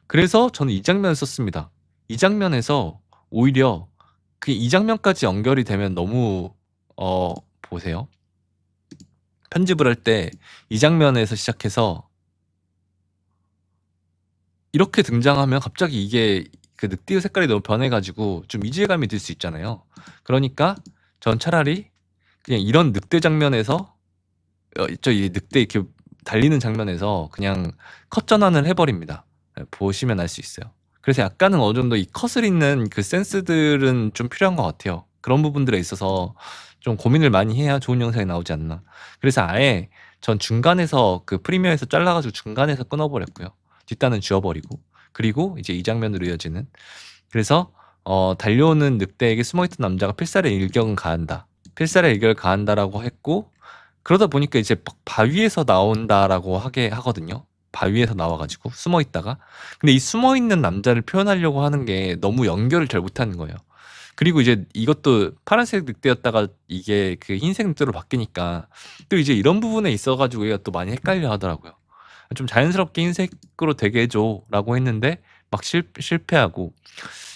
그래서 저는 이 장면을 썼습니다. 이 장면에서 오히려 그 이 장면까지 연결이 되면 너무 보세요. 편집을 할 때 이 장면에서 시작해서 이렇게 등장하면 갑자기 이게 그 늑대의 색깔이 너무 변해 가지고 좀 이질감이 들 수 있잖아요. 그러니까 전 차라리 그냥 이런 늑대 장면에서 이 늑대 이렇게 달리는 장면에서 그냥 컷 전환을 해 버립니다. 예, 보시면 알 수 있어요. 그래서 약간은 어느 정도 이 컷을 잇는 그 센스들은 좀 필요한 것 같아요. 그런 부분들에 있어서 좀 고민을 많이 해야 좋은 영상이 나오지 않나. 그래서 아예 전 중간에서 그 프리미어에서 잘라 가지고 중간에서 끊어 버렸고요. 뒷단은 지워 버리고. 그리고 이제 이 장면으로 이어지는, 그래서 달려오는 늑대에게 숨어있던 남자가 필살의 일격은 가한다. 필살의 일격을 가한다라고 했고, 그러다 보니까 이제 막 바위에서 나온다라고 하게 하거든요. 바위에서 나와 가지고 숨어 있다가. 근데 이 숨어 있는 남자를 표현하려고 하는 게 너무 연결을 잘 못하는 거예요. 그리고 이제 이것도 파란색 늑대였다가 이게 그 흰색 늑대로 바뀌니까 또 이제 이런 부분에 있어 가지고 얘가 또 많이 헷갈려 하더라고요. 좀 자연스럽게 흰색으로 되게 해줘라고 했는데 막 실패하고,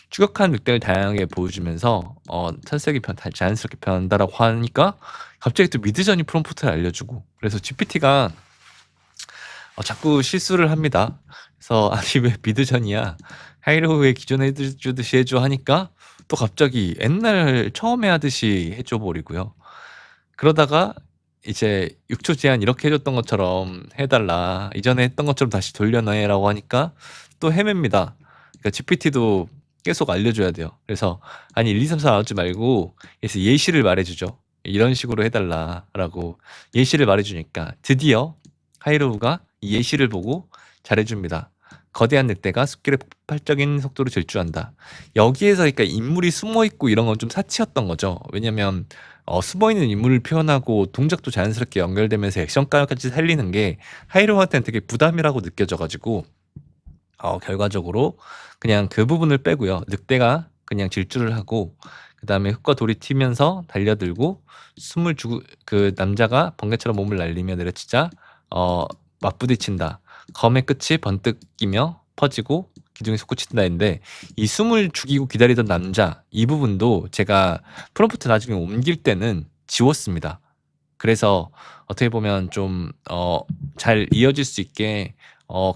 추격한 늑대를 다양하게 보여주면서 탈색이 자연스럽게 변한다라고 하니까 갑자기 또 미드저니 프롬프트를 알려주고, 그래서 GPT가 자꾸 실수를 합니다. 그래서 아니 왜 미드저니야, 하이로우에 기존에 해주듯이 해줘 하니까 또 갑자기 옛날 처음에 하듯이 해줘 버리고요. 그러다가 이제 6초 제한 이렇게 해줬던 것처럼 해달라, 이전에 했던 것처럼 다시 돌려놔라고 하니까 또 헤맵니다. 그러니까 GPT도 계속 알려줘야 돼요. 그래서 아니 1, 2, 3, 4 나오지 말고 그래서 예시를 말해주죠. 이런 식으로 해달라라고 예시를 말해주니까 드디어 하이로우가 이 예시를 보고 잘해줍니다. 거대한 늑대가 숲길에 폭발적인 속도로 질주한다. 여기에서 그러니까 인물이 숨어 있고 이런 건 좀 사치였던 거죠. 왜냐면 숨어있는 인물을 표현하고 동작도 자연스럽게 연결되면서 액션감까지 살리는 게 하이로우한테는 되게 부담이라고 느껴져가지고 결과적으로 그냥 그 부분을 빼고요. 늑대가 그냥 질주를 하고 그 다음에 흙과 돌이 튀면서 달려들고 숨을 주고 그 남자가 번개처럼 몸을 날리며 내려치자 맞부딪힌다. 검의 끝이 번뜩 끼며 퍼지고 기둥이 솟구친다 했는데, 이 숨을 죽이고 기다리던 남자 이 부분도 제가 프롬프트 나중에 옮길 때는 지웠습니다. 그래서 어떻게 보면 좀 잘 이어질 수 있게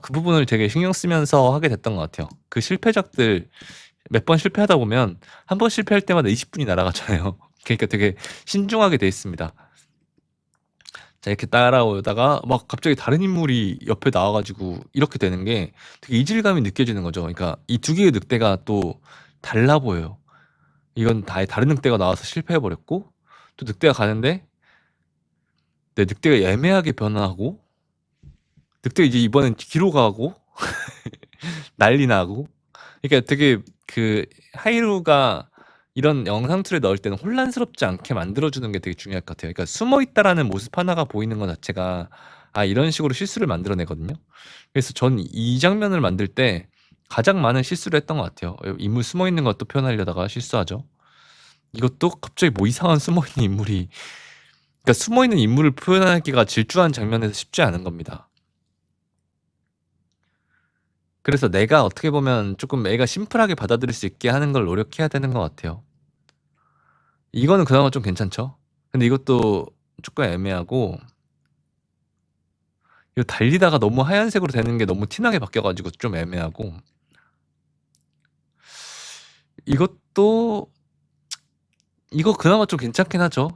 그 부분을 되게 신경 쓰면서 하게 됐던 것 같아요. 그 실패작들 몇 번 실패하다 보면 한 번 실패할 때마다 20분이 날아가잖아요. 그러니까 되게 신중하게 돼 있습니다. 자, 이렇게 따라오다가 막 갑자기 다른 인물이 옆에 나와 가지고 이렇게 되는 게 되게 이질감이 느껴지는 거죠. 그러니까 이 두 개의 늑대가 또 달라 보여요. 이건 아예 다른 늑대가 나와서 실패해 버렸고, 또 늑대가 가는데 늑대가 애매하게 변화하고, 늑대가 이제 이번엔 뒤로 가고 난리 나고. 그러니까 되게 그 하이루가 이런 영상 툴에 넣을 때는 혼란스럽지 않게 만들어주는 게 되게 중요할 것 같아요. 그러니까 숨어 있다라는 모습 하나가 보이는 것 자체가 이런 식으로 실수를 만들어내거든요. 그래서 전 이 장면을 만들 때 가장 많은 실수를 했던 것 같아요. 인물 숨어 있는 것도 표현하려다가 실수하죠. 이것도 갑자기 뭐 이상한 숨어 있는 인물이, 그러니까 숨어 있는 인물을 표현하기가 질주한 장면에서 쉽지 않은 겁니다. 그래서 내가 어떻게 보면 조금 애가 심플하게 받아들일 수 있게 하는 걸 노력해야 되는 것 같아요. 이거는 그나마 좀 괜찮죠. 근데 이것도 조금 애매하고, 이거 달리다가 너무 하얀색으로 되는 게 너무 티나게 바뀌어 가지고 좀 애매하고, 이것도 이거 그나마 좀 괜찮긴 하죠.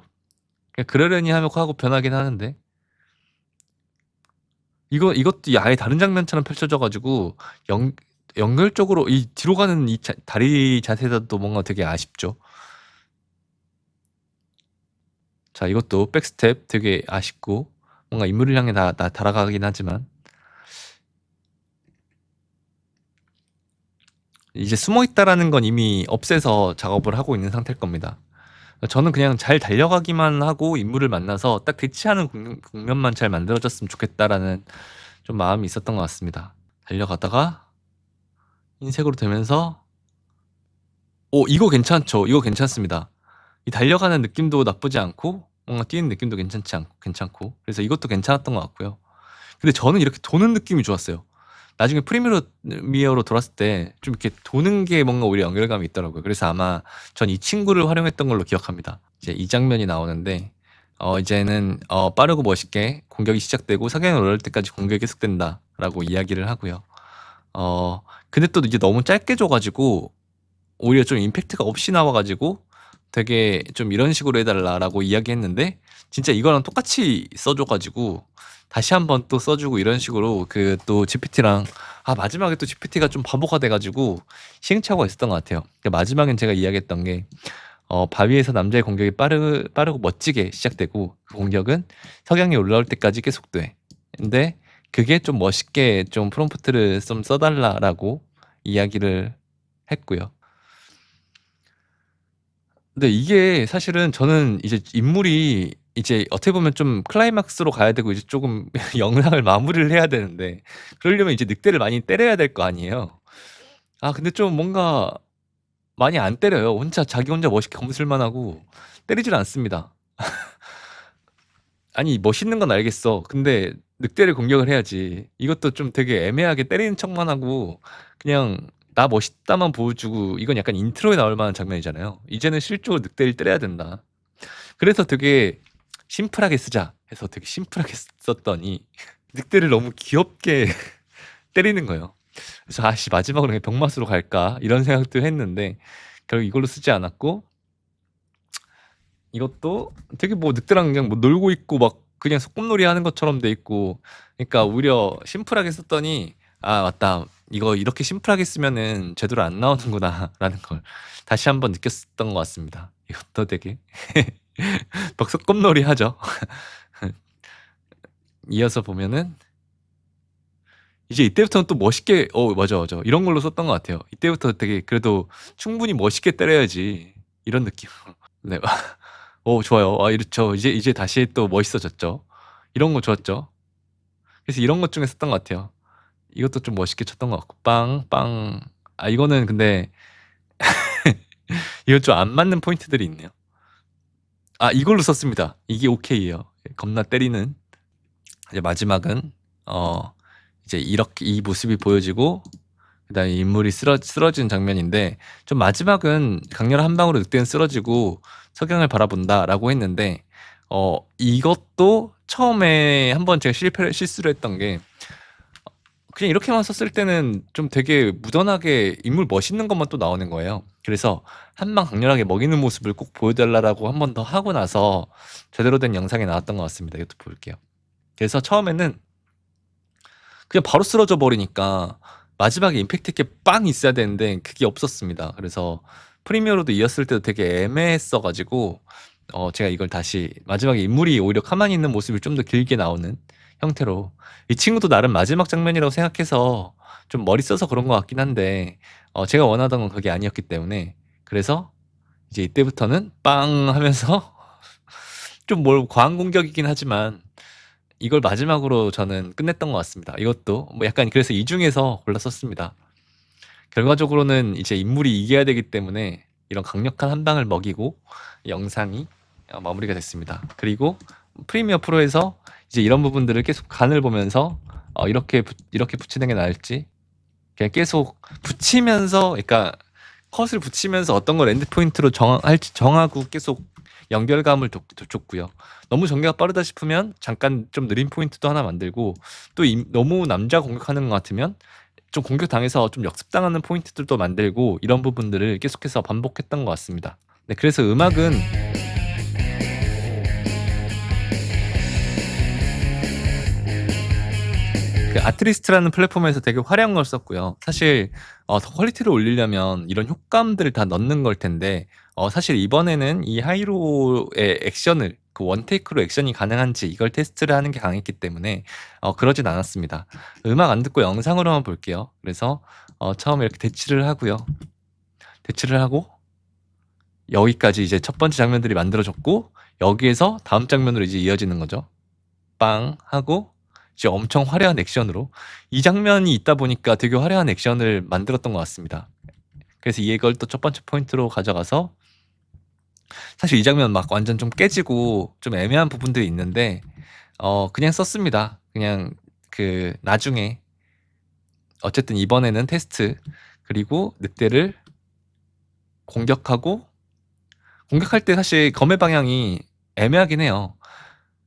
그냥 그러려니 하고 변하긴 하는데, 이것도 아예 다른 장면처럼 펼쳐져 가지고 연결적으로 이 뒤로 가는 이 다리 자세도 뭔가 되게 아쉽죠. 자, 이것도 백스텝 되게 아쉽고 뭔가 인물을 향해 날아가긴 하지만, 이제 숨어 있다라는 건 이미 없애서 작업을 하고 있는 상태일 겁니다. 저는 그냥 잘 달려가기만 하고 인물을 만나서 딱 대치하는 국면만 잘 만들어졌으면 좋겠다라는 좀 마음이 있었던 것 같습니다. 달려가다가 흰색으로 되면서 이거 괜찮죠. 이거 괜찮습니다. 이 달려가는 느낌도 나쁘지 않고 뭔가 뛰는 느낌도 괜찮고 그래서 이것도 괜찮았던 것 같고요. 근데 저는 이렇게 도는 느낌이 좋았어요. 나중에 프리미어로 돌았을 때 좀 이렇게 도는 게 뭔가 오히려 연결감이 있더라고요. 그래서 아마 전 이 친구를 활용했던 걸로 기억합니다. 이제 이 장면이 나오는데 이제는 빠르고 멋있게 공격이 시작되고 석양이 올라올 때까지 공격이 계속된다라고 이야기를 하고요. 근데 또 이제 너무 짧게 줘 가지고 오히려 좀 임팩트가 없이 나와 가지고 되게 좀 "이런 식으로 해 달라."라고 이야기했는데 진짜 이거랑 똑같이 써줘 가지고 다시 한번 또 써 주고 이런 식으로 그 또 GPT랑 마지막에 또 GPT가 좀 바보가 돼 가지고 시행착오가 있었던 것 같아요. 마지막엔 제가 이야기했던 게 바위에서 남자의 공격이 빠르고 멋지게 시작되고 그 공격은 석양이 올라올 때까지 계속돼. 근데 그게 좀 멋있게 좀 프롬프트를 좀 써 달라라고 이야기를 했고요. 근데 이게 사실은 저는 이제 인물이 이제 어떻게 보면 좀 클라이막스로 가야 되고 이제 쪼금 영상을 마무리를 해야 되는데 그러려면 이제 늑대를 많이 때려야 될 거 아니에요. 근데 좀 뭔가 많이 안 때려요. 자기 혼자 멋있게 검술만 하고 때리질 않습니다. 아니 멋있는 건 알겠어. 근데 늑대를 공격을 해야지. 이것도 좀 되게 애매하게 때리는 척만 하고 그냥 "나 멋있다."만 보여주고 이건 약간 인트로에 나올 만한 장면이잖아요. 이제는 실적으로 늑대를 때려야 된다. 그래서 되게 '심플하게 쓰자.' 해서 되게 심플하게 썼더니 늑대를 너무 귀엽게 때리는 거예요. 그래서 '아씨 마지막으로 그냥 병맛으로 갈까?' 이런 생각도 했는데 결국 이걸로 쓰지 않았고 이것도 되게 뭐 늑대랑 그냥 뭐 놀고 있고 막 그냥 소꿉놀이 하는 것처럼 돼 있고 그러니까 오히려 심플하게 썼더니 '아 맞다. 이거 이렇게 심플하게 쓰면은 제대로 안 나오는구나.'라는 걸 다시 한번 느꼈었던 것 같습니다. 이것도 되게 막 소꿉놀이 하죠. 이어서 보면은 이제 이때부터는 또 멋있게 맞아. 이런 걸로 썼던 것 같아요. 이때부터 되게 그래도 '충분히 멋있게 때려야지.' 이런 느낌으로. 네. 좋아요. 이렇죠. 이제 다시 또 멋있어졌죠. 이런 거 좋았죠. 그래서 이런 것 중에 썼던 것 같아요. 이것도 좀 멋있게 쳤던 것 같고 빵 빵. 이거는 근데 이건 좀 안 맞는 포인트들이 있네요. 이걸로 썼습니다. 이게 오케이예요. 겁나 때리는. 이제 마지막은 이제 이렇게 이 모습이 보여지고 그다음에 인물이 쓰러지는 장면인데 좀 마지막은 "강렬한 한 방으로 늑대는 쓰러지고 석양을 바라본다."라고 했는데 이것도 처음에 한번 제가 실수를 했던 게 그냥 이렇게만 썼을 때는 좀 되게 무던하게 인물 멋있는 것만 또 나오는 거예요. 그래서 "한 방 강렬하게 먹이는 모습을 꼭 보여 달라."라고 한 번 더 하고 나서 제대로 된 영상이 나왔던 것 같습니다. 이것도 볼게요. 그래서 처음에는 그냥 바로 쓰러져 버리니까 마지막에 임팩트 있게 빵 있어야 되는데 그게 없었습니다. 그래서 프리미어로도 이었을 때도 되게 애매했어 가지고 제가 이걸 다시 마지막에 인물이 오히려 가만히 있는 모습이 좀 더 길게 나오는 형태로 이 친구도 나름 마지막 장면이라고 생각해서 좀 머리 써서 그런 것 같긴 한데 제가 원하던 건 그게 아니었기 때문에 그래서 이제 이때부터는 빵 하면서 좀 과한 공격이긴 하지만 이걸 마지막으로 저는 끝냈던 것 같습니다. 이것도 뭐 약간 그래서 이 중에서 골라 썼습니다. 결과적으로는 이제 인물이 이겨야 되기 때문에 이런 강력한 한 방을 먹이고 영상이 마무리가 됐습니다. 그리고 프리미어 프로에서 이제 이런 부분들을 계속 간을 보면서 이렇게 붙이는 게 나을지 그냥 계속 붙이면서 그러니까 컷을 붙이면서 어떤 걸 엔드 포인트로 할지 정하고 계속 연결감을 줬고요. 너무 전개가 빠르다 싶으면 잠깐 좀 느린 포인트도 하나 만들고 또 너무 남자 공격하는 것 같으면 좀 공격당해서 좀 역습당하는 포인트들도 만들고 이런 부분들을 계속해서 반복했던 것 같습니다. 네, 그래서 음악은 그 아트리스트라는 플랫폼에서 되게 화려한 걸 썼고요. 사실 더 퀄리티를 올리려면 이런 효과음들을 다 넣는 걸 텐데 사실 이번에는 이 하이로의 액션을 그 원 테이크로 액션이 가능한지 이걸 테스트를 하는 게 강했기 때문에 그러진 않았습니다. 음악 안 듣고 영상으로만 볼게요. 그래서 처음에 이렇게 대치를 하고요. 대치를 하고 여기까지 이제 첫 번째 장면들이 만들어졌고 여기에서 다음 장면으로 이제 이어지는 거죠. 빵 하고 이제 엄청 화려한 액션으로 이 장면이 있다 보니까 되게 화려한 액션을 만들었던 것 같습니다. 그래서 이걸 또 첫 번째 포인트로 가져가서 사실 이 장면 막 완전 좀 깨지고 좀 애매한 부분들이 있는데 그냥 썼습니다. 그냥 그 나중에 어쨌든 이번에는 테스트 그리고 늑대를 공격하고 공격할 때 사실 검의 방향이 애매하긴 해요.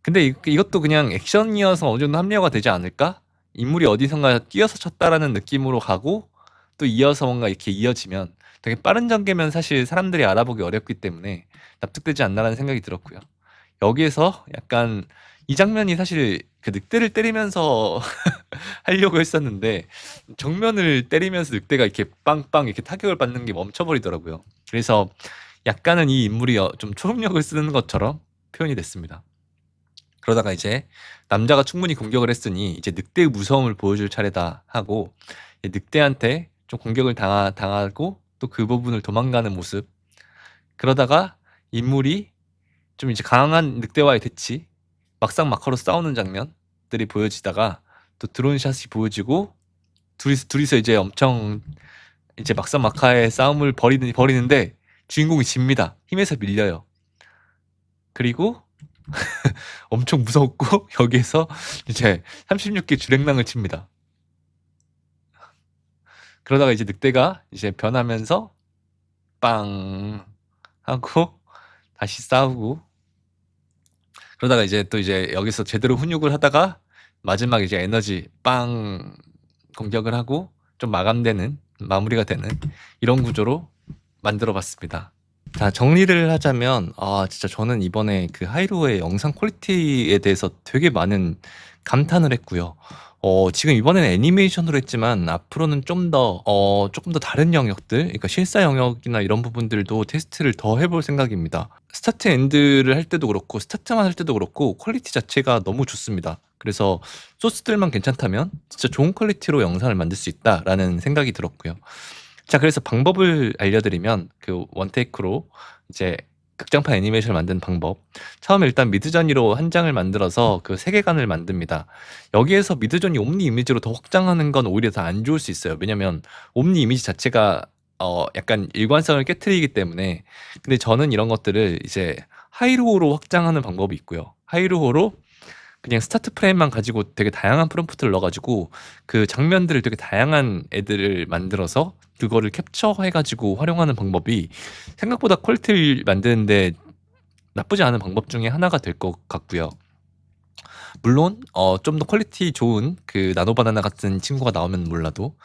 근데 이것도 그냥 액션이어서 어느 정도 합리화가 되지 않을까? 인물이 어디선가 뛰어서 쳤다라는 느낌으로 가고 또 이어서 뭔가 이렇게 이어지면 되게 빠른 전개면 사실 사람들이 알아보기 어렵기 때문에 납득되지 않나라는 생각이 들었고요. 여기에서 약간 이 장면이 사실 그 늑대를 때리면서 하려고 했었는데 정면을 때리면서 늑대가 이렇게 빵빵 이렇게 타격을 받는 게 멈춰버리더라고요. 그래서 약간은 이 인물이 좀 초능력을 쓰는 것처럼 표현이 됐습니다. 그러다가 이제 남자가 충분히 공격을 했으니 이제 늑대의 무서움을 보여줄 차례다 하고 늑대한테 좀 공격을 당하고 또 그 부분을 도망가는 모습. 그러다가 인물이 좀 이제 강한 늑대와의 대치, 막상 막하로 싸우는 장면들이 보여지다가 또 드론샷이 보여지고 둘이서 이제 엄청 이제 막상 막하의 싸움을 벌이는데 주인공이 집니다. 힘에서 밀려요. 그리고 엄청 무섭고 여기에서 이제 36개 주랭랑을 칩니다. 그러다가 이제 늑대가 이제 변하면서 빵 하고 다시 싸우고 그러다가 이제 또 이제 여기서 제대로 훈육을 하다가 마지막 이제 에너지 빵 공격을 하고 좀 마감되는 마무리가 되는 이런 구조로 만들어 봤습니다. 자, 정리를 하자면 진짜 저는 이번에 그 하이루의 영상 퀄리티에 대해서 되게 많은 감탄을 했고요. 지금 이번에는 애니메이션으로 했지만 앞으로는 조금 더 다른 영역들, 그러니까 실사 영역이나 이런 부분들도 테스트를 더 해볼 생각입니다. 스타트 엔드를 할 때도 그렇고 스타트만 할 때도 그렇고 퀄리티 자체가 너무 좋습니다. 그래서 소스들만 괜찮다면 진짜 좋은 퀄리티로 영상을 만들 수 있다라는 생각이 들었고요. 자, 그래서 방법을 알려드리면 그 원테이크로 이제 극장판 애니메이션을 만든 방법. 처음에 일단 미드저니로 한 장을 만들어서 그 세계관을 만듭니다. 여기에서 미드저니 옴니 이미지로 더 확장하는 건 오히려 더 안 좋을 수 있어요. 왜냐면 옴니 이미지 자체가 약간 일관성을 깨트리기 때문에. 근데 저는 이런 것들을 이제 하이루호로 확장하는 방법이 있고요. 하이루호로 그냥 스타트 프레임만 가지고 되게 다양한 프롬프트를 넣어가지고 그 장면들을 되게 다양한 애들을 만들어서 그거를 캡처해가지고 활용하는 방법이 생각보다 퀄리티를 만드는데 나쁘지 않은 방법 중에 하나가 될 것 같고요. 물론 좀 더 퀄리티 좋은 그 나노바나나 같은 친구가 나오면 몰라도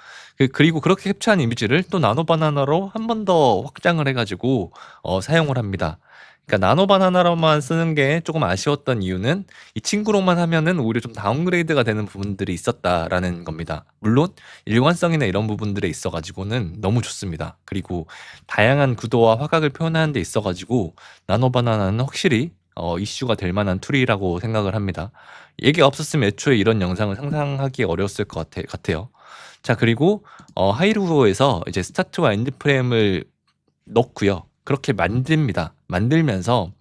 그리고 그렇게 캡처한 이미지를 또 나노바나나로 한 번 더 확장을 해가지고 사용을 합니다. 그러니까 나노바나나로만 쓰는 게 조금 아쉬웠던 이유는 이 친구로만 하면은 오히려 좀 다운그레이드가 되는 부분들이 있었다라는 겁니다. 물론 일관성이나 이런 부분들에 있어가지고는 너무 좋습니다. 그리고 다양한 구도와 화각을 표현하는 데 있어가지고 나노바나나는 확실히 이슈가 될 만한 툴이라고 생각을 합니다. 얘기가 없었으면 애초에 이런 영상을 상상하기 어려웠을 것 같아요. 자, 그리고 하이루에서 이제 스타트와 엔드 프레임을 넣고요. 그렇게 만듭니다. 만들면서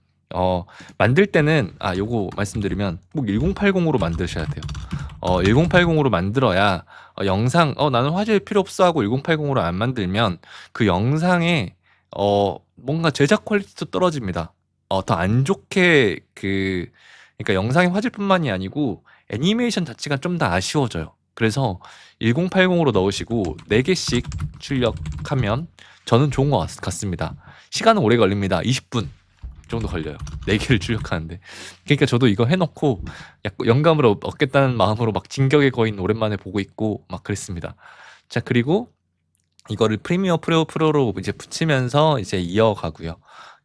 만들 때는 요거 말씀드리면 꼭 1080으로 만드셔야 돼요. 1080으로 만들어야 영상 나는 화질 필요 없어 하고 1080으로 안 만들면 그 영상에 뭔가 제작 퀄리티도 떨어집니다. 더 안 좋게 그러니까 영상의 화질뿐만이 아니고 애니메이션 자체가 좀 더 아쉬워져요. 그래서 1080으로 넣으시고 4개씩 출력하면 저는 좋은 것 같습니다. 시간은 오래 걸립니다. 20분 정도 걸려요. 4개를 출력하는데. 그러니까 저도 이거 해놓고 영감을 얻겠다는 마음으로 막 진격의 거인 오랜만에 보고 있고 막 그랬습니다. 자, 그리고 이거를 프리미어 프로로 이제 붙이면서 이제 이어가고요.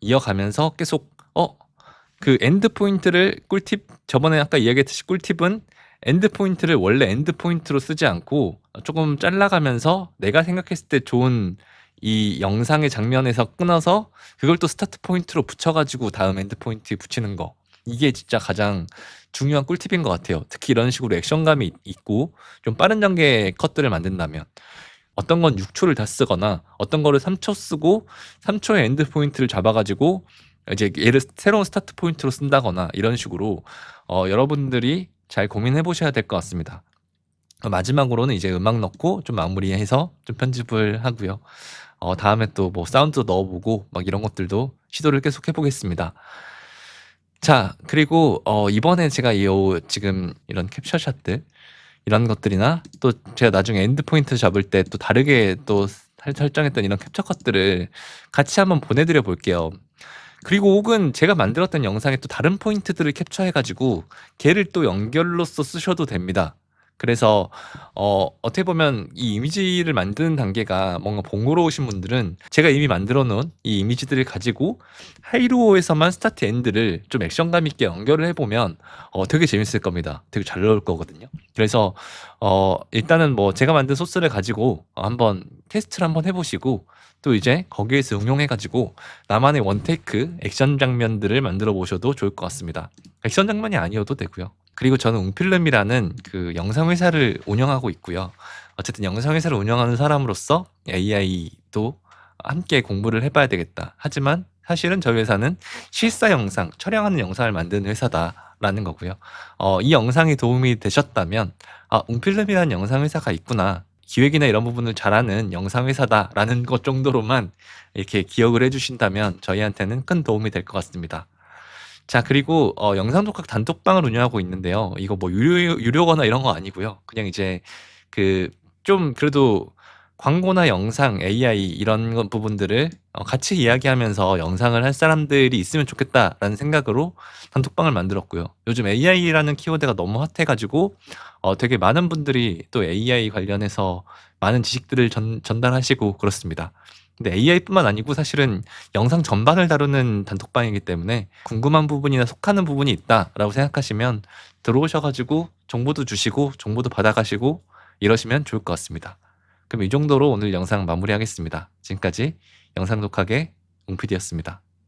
이어가면서 계속 그 엔드 포인트를 꿀팁 저번에 아까 이야기했듯이 꿀팁은 엔드 포인트를 원래 엔드 포인트로 쓰지 않고 조금 잘라가면서 내가 생각했을 때 좋은 이 영상의 장면에서 끊어서 그걸 또 스타트 포인트로 붙여가지고 다음 엔드 포인트에 붙이는 거. 이게 진짜 가장 중요한 꿀팁인 것 같아요. 특히 이런 식으로 액션감이 있고 좀 빠른 전개 컷들을 만든다면 어떤 건 6초를 다 쓰거나 어떤 거를 3초 쓰고 3초의 엔드 포인트를 잡아가지고 이제 얘를 새로운 스타트 포인트로 쓴다거나 이런 식으로 여러분들이 잘 고민해 보셔야 될 것 같습니다. 마지막으로는 이제 음악 넣고 좀 마무리해서 좀 편집을 하고요. 다음에 또 뭐 사운드도 넣어보고 막 이런 것들도 시도를 계속 해보겠습니다. 자, 그리고 이번에 제가 지금 이런 캡처샷들 이런 것들이나 또 제가 나중에 엔드포인트 잡을 때 또 다르게 또 설정했던 이런 캡처 컷들을 같이 한번 보내드려 볼게요. 그리고 혹은 제가 만들었던 영상에 또 다른 포인트들을 캡처해가지고 걔를 또 연결로서 쓰셔도 됩니다. 그래서 어떻게 보면 이 이미지를 만드는 단계가 뭔가 번거로우신 분들은 제가 이미 만들어 놓은 이 이미지들을 가지고 하이로에서만 스타트 엔드를 좀 액션감 있게 연결을 해보면 되게 재밌을 겁니다. 되게 잘 나올 거거든요. 그래서 일단은 뭐 제가 만든 소스를 가지고 한번 테스트를 한번 해보시고 또 이제 거기에서 응용해가지고 나만의 원테이크 액션 장면들을 만들어 보셔도 좋을 것 같습니다. 액션 장면이 아니어도 되고요. 그리고 저는 웅필름이라는 그 영상 회사를 운영하고 있고요. 어쨌든 영상 회사를 운영하는 사람으로서 AI도 함께 공부를 해봐야 되겠다. 하지만 사실은 저희 회사는 실사 영상, 촬영하는 영상을 만드는 회사다라는 거고요. 이 영상이 도움이 되셨다면 웅필름이라는 영상 회사가 있구나. 기획이나 이런 부분을 잘하는 영상 회사다라는 것 정도로만 이렇게 기억을 해주신다면 저희한테는 큰 도움이 될 것 같습니다. 자, 그리고 영상 독학 단톡방을 운영하고 있는데요. 이거 뭐 유료거나 이런 거 아니고요. 그냥 이제 그 좀 그래도 광고나 영상, AI 이런 부분들을 같이 이야기하면서 영상을 할 사람들이 있으면 좋겠다라는 생각으로 단톡방을 만들었고요. 요즘 AI라는 키워드가 너무 핫해가지고 되게 많은 분들이 또 AI 관련해서 많은 지식들을 전달하시고 그렇습니다. 근데 AI뿐만 아니고 사실은 영상 전반을 다루는 단톡방이기 때문에 궁금한 부분이나 속하는 부분이 있다라고 생각하시면 들어오셔가지고 정보도 주시고 정보도 받아가시고 이러시면 좋을 것 같습니다. 그럼 이 정도로 오늘 영상 마무리하겠습니다. 지금까지 영상 독학의 웅피디였습니다.